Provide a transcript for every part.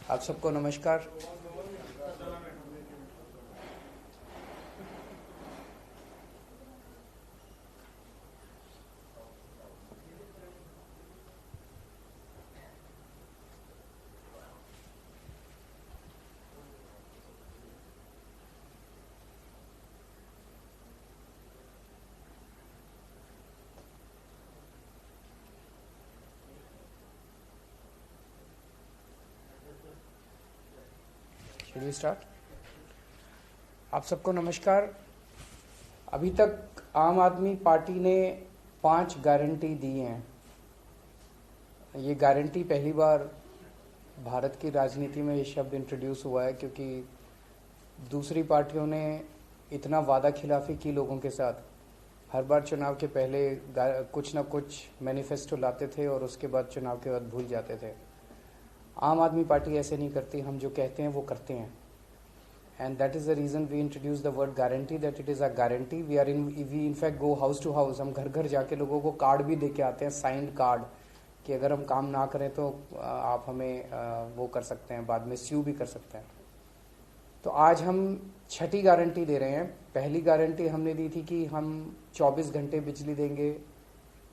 आप सबको नमस्कार। Should we start? आप सबको नमस्कार। अभी तक आम आदमी पार्टी ने 5 गारंटी दी हैं। ये गारंटी पहली बार भारत की राजनीति में ये शब्द इंट्रोड्यूस हुआ है, क्योंकि दूसरी पार्टियों ने इतना वादा खिलाफी की लोगों के साथ। हर बार चुनाव के पहले कुछ ना कुछ मैनिफेस्टो लाते थे और उसके बाद चुनाव के बाद भूल जाते थे। आम आदमी पार्टी ऐसे नहीं करती। हम जो कहते हैं वो करते हैं। And that is the reason we introduce the word guarantee, that it is a guarantee. We in fact go house to house. हम घर घर जाके लोगों को कार्ड भी दे के आते हैं, साइंड कार्ड, कि अगर हम काम ना करें तो आप हमें वो कर सकते हैं, बाद में स्यू भी कर सकते हैं। तो आज हम 6ठी गारंटी दे रहे हैं। पहली गारंटी हमने दी थी कि हम 24 घंटे बिजली देंगे,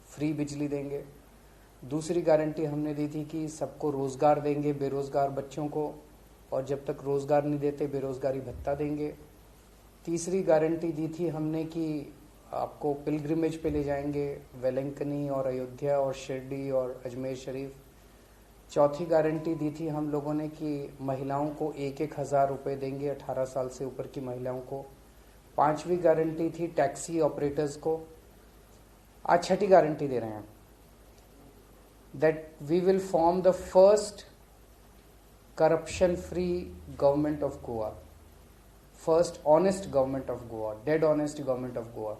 फ्री बिजली देंगे। दूसरी गारंटी हमने दी थी कि सबको रोज़गार देंगे, बेरोज़गार बच्चों को, और जब तक रोज़गार नहीं देते बेरोज़गारी भत्ता देंगे। तीसरी गारंटी दी थी हमने कि आपको पिलग्रिमेज पे ले जाएंगे, वेलंकनी और अयोध्या और शिरडी और अजमेर शरीफ। चौथी गारंटी दी थी हम लोगों ने कि महिलाओं को 1,000 रुपये देंगे, 18 साल से ऊपर की महिलाओं को। पांचवी गारंटी थी टैक्सी ऑपरेटर्स को। आज 6ठी गारंटी दे रहे हैं, that we will form the first corruption free government of Goa, first honest government of Goa, dead honest government of Goa।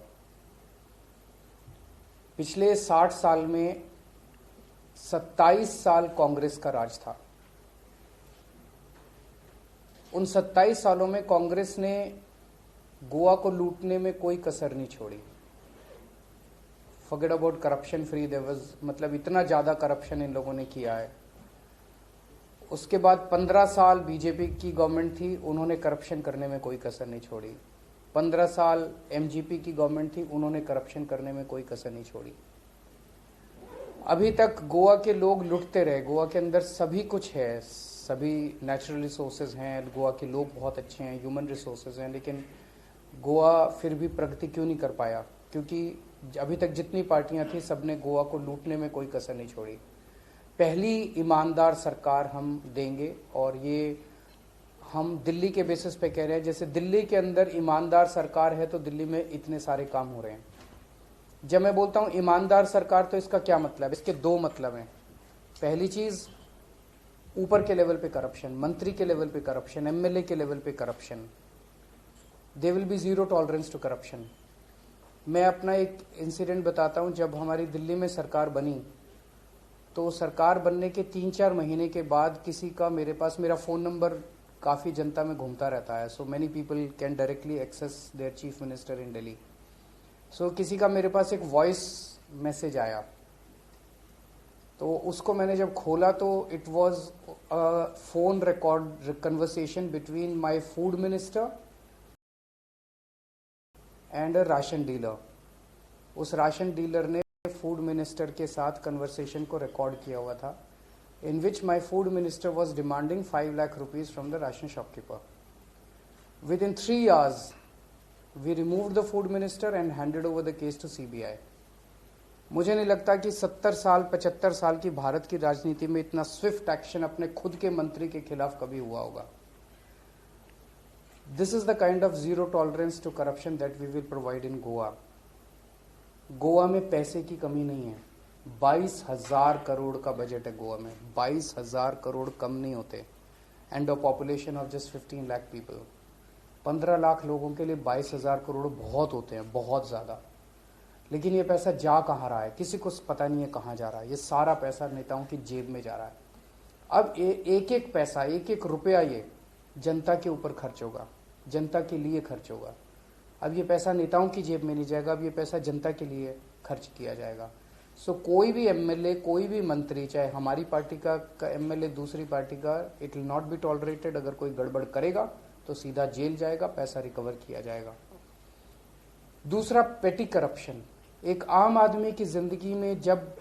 पिछले 60 साल में 27 साल कांग्रेस का राज था। उन 27 सालों में कांग्रेस ने गोवा को लूटने में कोई कसर नहीं छोड़ी। Forget about corruption free, there was, मतलब इतना ज्यादा करप्शन इन लोगों ने किया है। उसके बाद 15 साल बीजेपी की गवर्नमेंट थी, उन्होंने करप्शन करने में कोई कसर नहीं छोड़ी। 15 साल एमजीपी की गवर्नमेंट थी, उन्होंने करप्शन करने में कोई कसर नहीं छोड़ी। अभी तक गोवा के लोग लुटते रहे। गोवा के अंदर सभी कुछ है, सभी नेचुरल रिसोर्सेज हैं, गोवा के लोग बहुत अच्छे हैं, ह्यूमन रिसोर्सेज हैं, लेकिन गोवा फिर भी प्रगति क्यों नहीं कर पाया? क्योंकि अभी तक जितनी पार्टियां थी सबने गोवा को लूटने में कोई कसर नहीं छोड़ी। पहली ईमानदार सरकार हम देंगे, और ये हम दिल्ली के बेसिस पे कह रहे हैं। जैसे दिल्ली के अंदर ईमानदार सरकार है तो दिल्ली में इतने सारे काम हो रहे हैं। जब मैं बोलता हूं ईमानदार सरकार तो इसका क्या मतलब? इसके 2 मतलब हैं। पहली चीज, ऊपर के लेवल पे करप्शन, मंत्री के लेवल पे करप्शन, एमएलए के लेवल पे corruption, they will be zero tolerance to corruption. मैं अपना एक इंसिडेंट बताता हूं। जब हमारी दिल्ली में सरकार बनी तो सरकार बनने के 3-4 महीने के बाद किसी का मेरे पास, मेरा फ़ोन नंबर काफ़ी जनता में घूमता रहता है, so many people can directly access their chief minister in Delhi. So किसी का मेरे पास एक वॉइस मैसेज आया, तो उसको मैंने जब खोला तो it was a phone record conversation between my food minister and a ration dealer. उस राशन डीलर ने फूड मिनिस्टर के साथ कन्वर्सेशन को रिकॉर्ड किया हुआ था, in which my food minister was demanding 5 lakh rupees from the ration shopkeeper. Within 3 hours we remove the food minister and handed over the case to CBI. मुझे नहीं लगता कि 70 साल 75 साल की भारत की राजनीति में इतना स्विफ्ट एक्शन अपने खुद के मंत्री के खिलाफ कभी हुआ होगा। This is the kind of zero tolerance to corruption that we will provide in Goa. Goa में पैसे की कमी नहीं है। 22,000 करोड़ का बजट है गोवा में। 22,000 करोड़ कम नहीं होते, and a population of just 15 lakh people. 15 lakh लोगों के लिए 22,000 करोड़ बहुत होते हैं, बहुत ज़्यादा। लेकिन ये पैसा जा कहाँ रहा है? किसी को पता नहीं है कहाँ जा रहा है। ये सारा पैसा नेताओं की जेब में जा रहा है। अब एक एक पैसा, एक एक रुपया ये जनता के ऊपर खर्च होगा, जनता के लिए खर्च होगा। अब ये पैसा नेताओं की जेब में नहीं जाएगा, अब ये पैसा जनता के लिए खर्च किया जाएगा। सो कोई भी एमएलए, कोई भी मंत्री, चाहे हमारी पार्टी का एमएलए, दूसरी पार्टी का, it will not be tolerated. अगर कोई गड़बड़ करेगा तो सीधा जेल जाएगा, पैसा रिकवर किया जाएगा। दूसरा, पेटी करप्शन। एक आम आदमी की जिंदगी में जब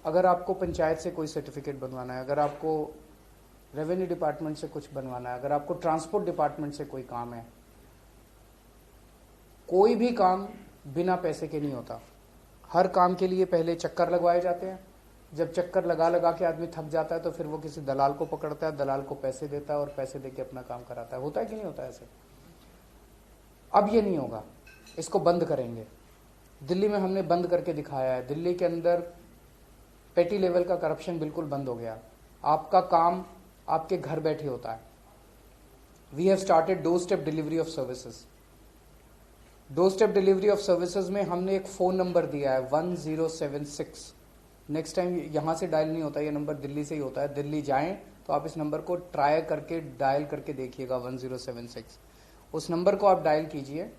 अगर आपको पंचायत से कोई सर्टिफिकेट बनवाना है, अगर आपको रेवेन्यू डिपार्टमेंट से कुछ बनवाना है, अगर आपको ट्रांसपोर्ट डिपार्टमेंट से कोई काम है, कोई भी काम बिना पैसे के नहीं होता। हर काम के लिए पहले चक्कर लगवाए जाते हैं। जब चक्कर लगा लगा के आदमी थक जाता है तो फिर वो किसी दलाल को पकड़ता है, दलाल को पैसे देता है और पैसे देके अपना काम कराता है। होता है कि नहीं होता है ऐसे? अब ये नहीं होगा, इसको बंद करेंगे। दिल्ली में हमने बंद करके दिखाया है। दिल्ली के अंदर पेटी लेवल का करप्शन बिल्कुल बंद हो गया। आपका काम आपके घर बैठे होता है। We have started doorstep delivery of services. Doorstep delivery of services में हमने एक फ़ोन नंबर दिया है 1076। नेक्स्ट टाइम यहाँ से डायल नहीं होता, ये नंबर दिल्ली से ही होता है। दिल्ली जाएं तो आप इस नंबर को ट्राई करके डायल करके देखिएगा, 1076। उस नंबर को आप डायल कीजिए।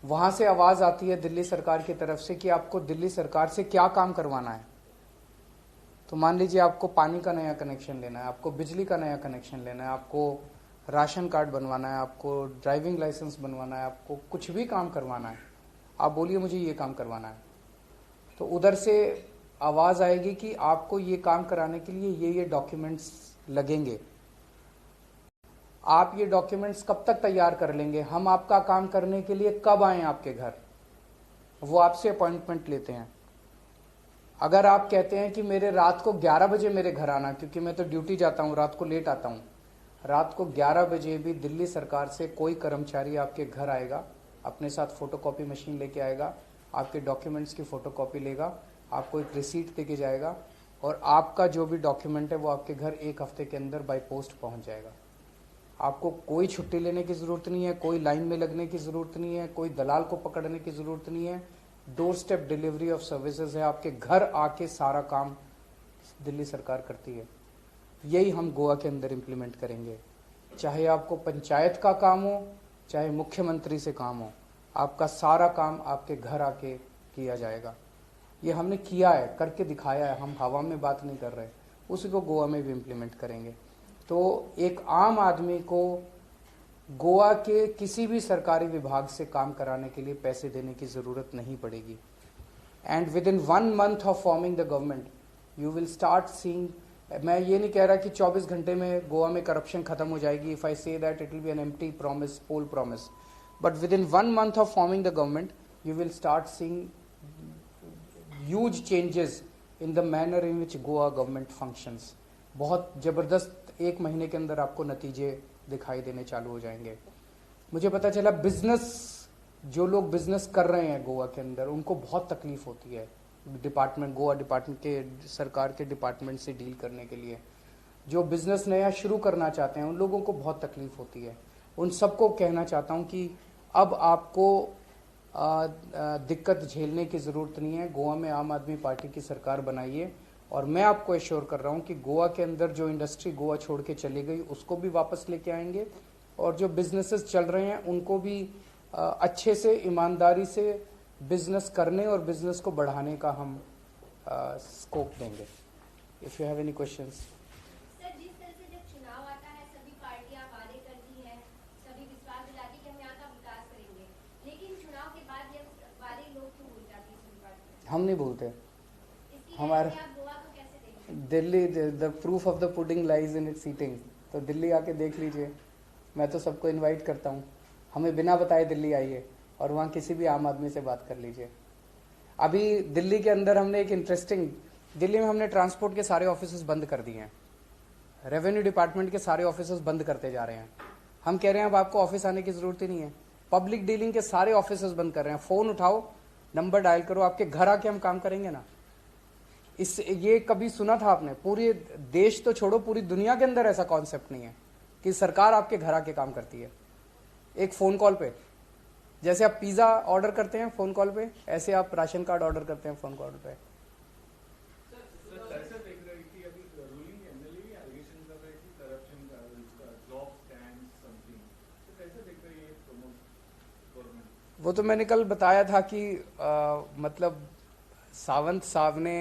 वहाँ से आवाज़ आती है दिल्ली सरकार की तरफ से कि आपको दिल्ली सरकार से क्या काम करवाना है। तो मान लीजिए आपको पानी का नया कनेक्शन लेना है, आपको बिजली का नया कनेक्शन लेना है, आपको राशन कार्ड बनवाना है, आपको ड्राइविंग लाइसेंस बनवाना है, आपको कुछ भी काम करवाना है, आप बोलिए मुझे ये काम करवाना है। तो उधर से आवाज़ आएगी कि आपको ये काम कराने के लिए ये डॉक्यूमेंट्स लगेंगे। आप ये डॉक्यूमेंट्स कब तक तैयार कर लेंगे, हम आपका काम करने के लिए कब आएँ आपके घर, वो आपसे अपॉइंटमेंट लेते हैं। अगर आप कहते हैं कि मेरे रात को 11 बजे मेरे घर आना, क्योंकि मैं तो ड्यूटी जाता हूँ, रात को लेट आता हूँ, रात को 11 बजे भी दिल्ली सरकार से कोई कर्मचारी आपके घर आएगा, अपने साथ फोटोकॉपी मशीन लेके आएगा, आपके डॉक्यूमेंट्स की फ़ोटोकॉपी लेगा, आपको एक रिसीट देके जाएगा और आपका जो भी डॉक्यूमेंट है वो आपके घर 1 हफ्ते के अंदर बाय पोस्ट पहुंच जाएगा। आपको कोई छुट्टी लेने की ज़रूरत नहीं है, कोई लाइन में लगने की ज़रूरत नहीं है, कोई दलाल को पकड़ने की ज़रूरत नहीं है। Door step delivery of services है, आपके घर आके सारा काम दिल्ली सरकार करती है। यही हम गोवा के अंदर इम्प्लीमेंट करेंगे। चाहे आपको पंचायत का काम हो, चाहे मुख्यमंत्री से काम हो, आपका सारा काम आपके घर आके किया जाएगा। ये हमने किया है, करके दिखाया है, हम हवा में बात नहीं कर रहे, उसी को गोवा में भी इम्प्लीमेंट करेंगे। तो एक आम आदमी को गोवा के किसी भी सरकारी विभाग से काम कराने के लिए पैसे देने की ज़रूरत नहीं पड़ेगी। And with in 1 month of forming the government you will start seeing. मैं ये नहीं कह रहा कि 24 घंटे में गोवा में करप्शन खत्म हो जाएगी। If I say that it will be an empty promise, poll promise, but within 1 month of forming the government you will start seeing huge changes in the manner in which Goa government functions. बहुत ज़बरदस्त 1 महीने के अंदर आपको नतीजे दिखाई देने चालू हो जाएंगे। मुझे पता चला बिजनेस, जो लोग बिजनेस कर रहे हैं गोवा के अंदर, उनको बहुत तकलीफ होती है डिपार्टमेंट, गोवा डिपार्टमेंट के, सरकार के डिपार्टमेंट से डील करने के लिए। जो बिजनेस नया शुरू करना चाहते हैं उन लोगों को बहुत तकलीफ होती है। उन सबको कहना चाहता हूं कि अब आपको दिक्कत झेलने की ज़रूरत नहीं है। गोवा में आम आदमी पार्टी की सरकार बनाइए और मैं आपको एश्योर कर रहा हूं कि गोवा के अंदर जो इंडस्ट्री गोवा छोड़ के चली गई उसको भी वापस लेके आएंगे और जो बिजनेसेस चल रहे हैं उनको भी अच्छे से, ईमानदारी से बिजनेस करने और बिजनेस को बढ़ाने का हम स्कोप देंगे। If you have any questions. Sir, जिस तरह से जब चुनाव आता है सभी पार्टियां वादे करती हैं, सभी विश्वास दिलाती कि हम यहाँ का विकास करेंगे, लेकिन चुनाव के बाद ये वादे लोग क्यों भूल जाती है सभी पार्टियां? हम नहीं भूलते। हमारे आप गोवा को कैसे देखेंगे? Delhi, the proof of the pudding lies in its eating. तो दिल्ली आके देख लीजिए। मैं तो सबको इनवाइट करता हूँ, हमें बिना बताए दिल्ली आइए और वहाँ किसी भी आम आदमी से बात कर लीजिए। अभी दिल्ली के अंदर हमने एक इंटरेस्टिंग, दिल्ली में हमने ट्रांसपोर्ट के सारे ऑफिसेज बंद कर दिए हैं, रेवेन्यू डिपार्टमेंट के सारे ऑफिसेज बंद करते जा रहे हैं। हम कह रहे हैं अब आपको ऑफिस आने की ज़रूरत ही नहीं है। पब्लिक डीलिंग के सारे ऑफिसेज बंद कर रहे हैं। फ़ोन उठाओ, नंबर डायल करो, आपके घर आके हम काम करेंगे ना। इस ये कभी सुना था आपने? पूरे देश तो छोड़ो, पूरी दुनिया के अंदर ऐसा कॉन्सेप्ट नहीं है कि सरकार आपके घर आके काम करती है। एक फ़ोन कॉल पे, जैसे आप पिज़्ज़ा ऑर्डर करते हैं फ़ोन कॉल पे, ऐसे आप राशन कार्ड ऑर्डर करते हैं फ़ोन कॉल पे। वो तो मैंने कल बताया था कि मतलब सावंत साहब ने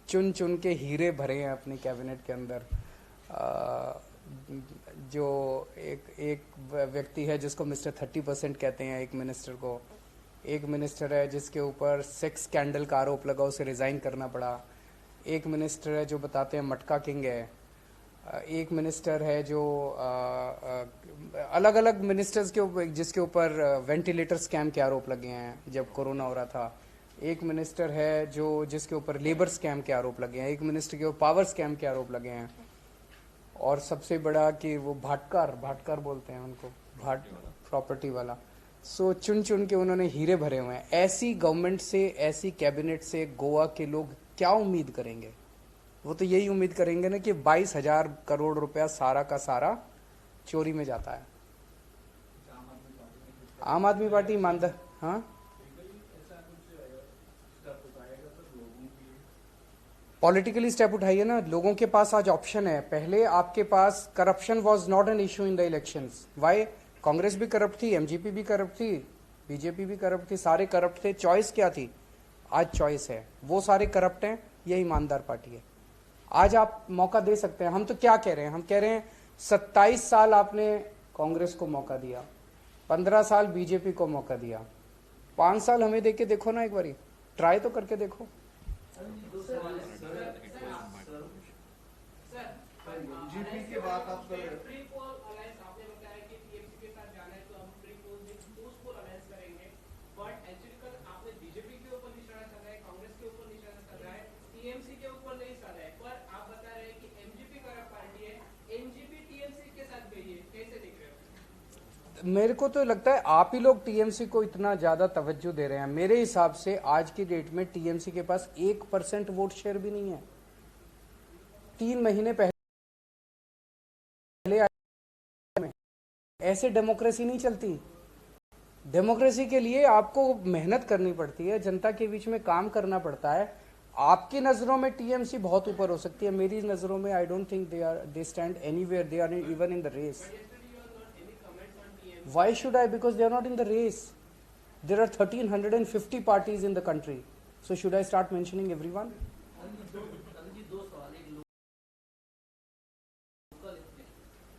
चुन चुन के हीरे भरे हैं अपनी कैबिनेट के अंदर। जो एक व्यक्ति है जिसको मिस्टर 30% कहते हैं, एक मिनिस्टर को। एक मिनिस्टर है जिसके ऊपर सेक्स स्कैंडल का आरोप लगा, उसे रिजाइन करना पड़ा। एक मिनिस्टर है जो बताते हैं मटका किंग है। एक मिनिस्टर है जो अलग अलग मिनिस्टर्स के ऊपर, जिसके ऊपर वेंटिलेटर स्कैम के आरोप लगे हैं जब कोरोना हो रहा था। एक मिनिस्टर है जो जिसके ऊपर लेबर स्कैम के आरोप लगे हैं। एक मिनिस्टर के ऊपर पावर स्कैम के आरोप लगे हैं। और सबसे बड़ा कि वो भाटकार बोलते हैं उनको, भाट प्रॉपर्टी वाला। सो चुन चुन के उन्होंने हीरे भरे हुए हैं। ऐसी गवर्नमेंट से, ऐसी कैबिनेट से गोवा के लोग क्या उम्मीद करेंगे? वो तो यही उम्मीद करेंगे ना कि 22,000 करोड़ रुपया सारा का सारा चोरी में जाता है। आम आदमी पार्टी ईमानदार, हाँ, पॉलिटिकली स्टेप उठाइए ना। लोगों के पास आज ऑप्शन है। पहले आपके पास corruption was not an issue in the elections. Why? Congress भी करप्ट थी, एमजीपी भी करप्ट थी, बीजेपी भी करप्ट थी, सारे करप्ट थे। चॉइस क्या थी? आज चॉइस है। वो सारे करप्ट हैं, ये ईमानदार पार्टी है। आज आप मौका दे सकते हैं। हम तो क्या कह रहे हैं? हम कह रहे हैं 27 साल आपने कांग्रेस को मौका दिया, 15 साल बीजेपी को मौका दिया, 5 साल हमें देके देखो ना, एक बारी ट्राई तो करके देखो। जीपी के बाद आप मेरे को तो लगता है आप ही लोग टीएमसी को इतना ज्यादा तवज्जो दे रहे हैं। मेरे हिसाब से आज की डेट में टीएमसी के पास 1% वोट शेयर भी नहीं है। 3 महीने पहले ऐसे डेमोक्रेसी नहीं चलती। डेमोक्रेसी के लिए आपको मेहनत करनी पड़ती है, जनता के बीच में काम करना पड़ता है। आपकी नजरों में टीएमसी बहुत ऊपर हो सकती है, मेरी नजरों में I don't think they stand anywhere, they are even in the race. Why should I? Because they are not in the race. There are 1350 parties in the country. So should I start mentioning everyone?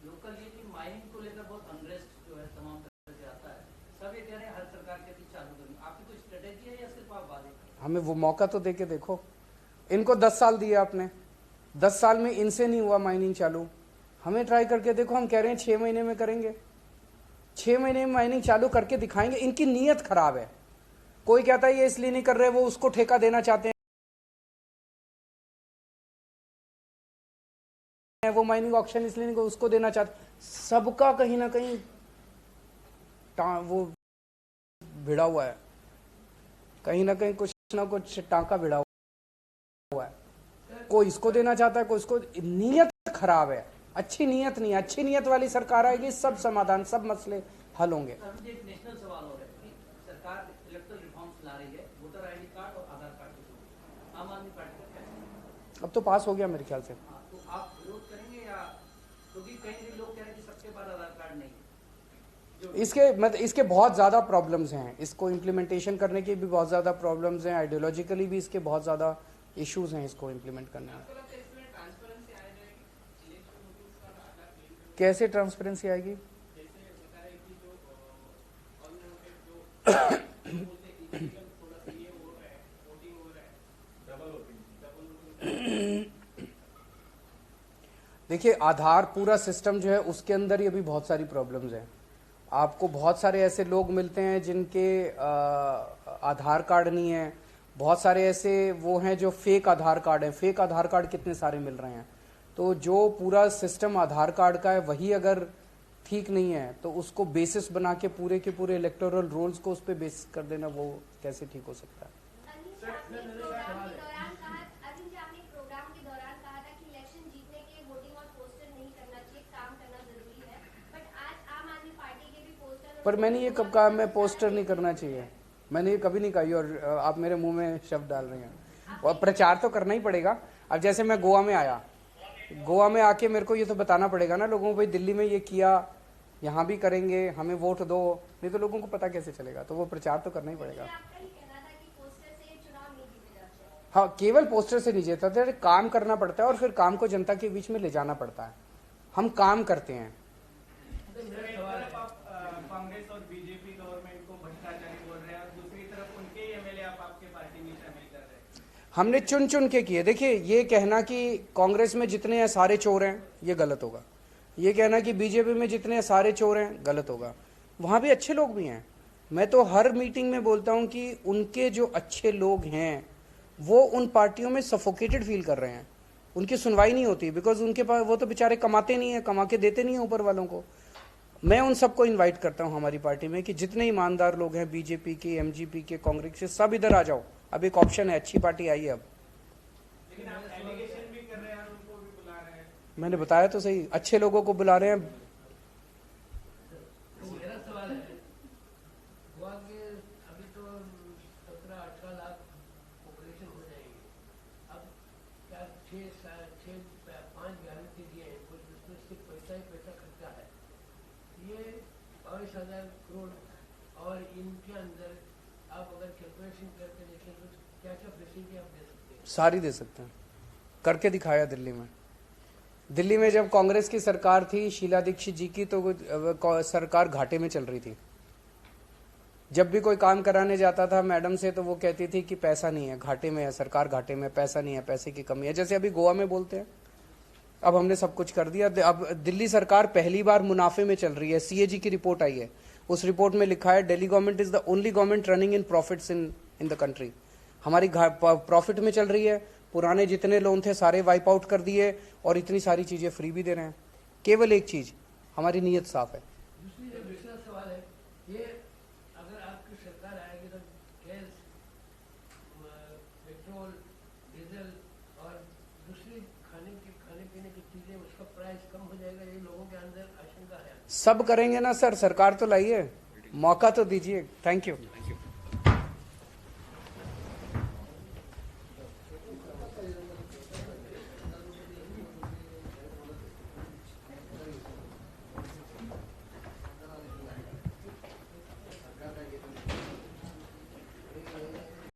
Local ये कि mining को लेकर बहुत unrest जो है तमाम तरह से आता है। सब ये कह रहे हैं हर सरकार के बीच चालू करनी। आपकी कोई स्ट्रेटेजी है या सिर्फ आप वादे? हमें वो मौका तो देके देखो। इनको 10 साल दिए आपने, 10 साल में इनसे नहीं हुआ माइनिंग चालू। हमें ट्राई करके देखो। हम कह रहे हैं 6 महीने में करेंगे। 6 महीने में माइनिंग चालू करके दिखाएंगे। इनकी नीयत खराब है। कोई कहता है ये इसलिए नहीं कर रहे, वो उसको ठेका देना चाहते हैं, वो माइनिंग ऑक्शन इसलिए नहीं, उसको देना चाहते। सबका कहीं ना कहीं वो भिड़ा हुआ है, कहीं ना कहीं कुछ ना कुछ टांका भिड़ा हुआ है। कोई इसको देना चाहता है, कोई इसको। नीयत खराब है, अच्छी नीयत नहीं है। अच्छी नीयत वाली सरकार आएगी, सब समाधान, सब मसले हल होंगे। एक नेशनल सवाल हो रहा है कि सरकार इलेक्टोरल रिफॉर्म्स ला रही है, वोटर आईडी कार्ड और आधार कार्ड के। आम आदमी पार्टी का क्या? अब तो पास हो गया मेरे ख्याल से। तो आप विरोध करेंगे या? क्योंकि कई लोग कह रहे हैं कि सबके पास आधार कार्ड नहीं। इसके बहुत ज्यादा प्रॉब्लम्स हैं। इसको इम्प्लीमेंटेशन करने की भी बहुत ज्यादा प्रॉब्लम्स हैं। आइडियोलॉजिकली भी इसके बहुत ज्यादा इश्यूज हैं इसको इम्प्लीमेंट करने में। कैसे ट्रांसपेरेंसी आएगी? देखिए, आधार पूरा सिस्टम जो है उसके अंदर ही अभी बहुत सारी प्रॉब्लम्स हैं। आपको बहुत सारे ऐसे लोग मिलते हैं जिनके आधार कार्ड नहीं है। बहुत सारे ऐसे वो हैं जो फेक आधार कार्ड हैं। फेक आधार कार्ड कितने सारे मिल रहे हैं। तो जो पूरा सिस्टम आधार कार्ड का है वही अगर ठीक नहीं है तो उसको बेसिस बना के पूरे इलेक्टोरल रोल्स को उस पर बेस कर देना, वो कैसे ठीक हो सकता है? पर मैंने ये कब कहा मैं पोस्टर नहीं करना चाहिए? मैंने ये कभी नहीं कही। और आप मेरे मुंह में शब्द डाल रहे हैं। और प्रचार तो करना ही पड़ेगा। अब जैसे मैं गोवा में आया, गोवा में आके मेरे को ये तो बताना पड़ेगा ना लोगों को, भाई दिल्ली में ये किया, यहाँ भी करेंगे, हमें वोट दो। नहीं तो लोगों को पता कैसे चलेगा? तो वो प्रचार तो करना ही पड़ेगा। हाँ, केवल पोस्टर से नहीं जीतता है, काम करना पड़ता है और फिर काम को जनता के बीच में ले जाना पड़ता है। हम काम करते हैं। कांग्रेस और बीजेपी गवर्नमेंट को भ्रष्टाचारी बोल रहे हैं और दूसरी तरफ उनके एमएलए आप आपके पार्टी में शामिल कर रहे हैं। हमने चुन चुन के किए। देखिए, ये कहना कि कांग्रेस में जितने हैं सारे चोर हैं, ये गलत होगा। ये कहना कि बीजेपी में जितने हैं सारे चोर हैं, गलत होगा। वहां भी अच्छे लोग भी हैं। मैं तो हर मीटिंग में बोलता हूं कि उनके जो अच्छे लोग हैं वो उन पार्टियों में सफोकेटेड फील कर रहे हैं, उनकी सुनवाई नहीं होती, बिकॉज उनके पास वो तो बेचारे कमाते नहीं है, कमा के देते नहीं है ऊपर वालों को। मैं उन सबको इनवाइट करता हूं हमारी पार्टी में कि जितने ईमानदार लोग हैं, बीजेपी के, एमजीपी के, कांग्रेस के, सब इधर आ जाओ। अब एक ऑप्शन है, अच्छी पार्टी आई है अब। लेकिन आप एलिगेशन भी कर रहे हैं और उनको भी बुला रहे हैं। मैंने बताया तो सही, अच्छे लोगों को बुला रहे हैं। मेरा सवाल है, गोवा के अभी तो 17-18 लाख पॉपुलेशन हो जाएगी। अब क्या 5 गारंटी दिए हैं, कुछ उसमें सिर्फ पैसा ही पैसा खर्चा है। ये 22,000 करोड़ और इनके अंदर आप अगर कैलकुलेशन करके देखें तो क्या क्या फैसिलिटी आप दे सकते हैं? सारी दे सकते हैं, करके दिखाया दिल्ली में। दिल्ली में जब कांग्रेस की सरकार थी शीला दीक्षित जी की, तो सरकार घाटे में चल रही थी। जब भी कोई काम कराने जाता था मैडम से तो वो कहती थी कि पैसा नहीं है, घाटे में है सरकार, घाटे में, पैसा नहीं है, पैसे की कमी है। जैसे अभी गोवा में बोलते हैं। अब हमने सब कुछ कर दिया। अब दिल्ली सरकार पहली बार मुनाफे में चल रही है। सीएजी की रिपोर्ट आई है, उस रिपोर्ट में लिखा है Delhi government is the only government running in profits in the country. हमारी प्रॉफिट में चल रही है। पुराने जितने लोन थे सारे वाइप आउट कर दिए और इतनी सारी चीजें फ्री भी दे रहे हैं। केवल एक चीज, हमारी नीयत साफ है। दूसरा सवाल है, ये अगर आपकी सरकार आएगी तो गैस, पेट्रोल, डीजल और दूसरी खाने पीने की चीजें, उसका प्राइस कम हो जाएगा, ये लोगों के अंदर आशंका है। सब करेंगे ना सर, सरकार तो लाई है, मौका तो दीजिए। Thank you.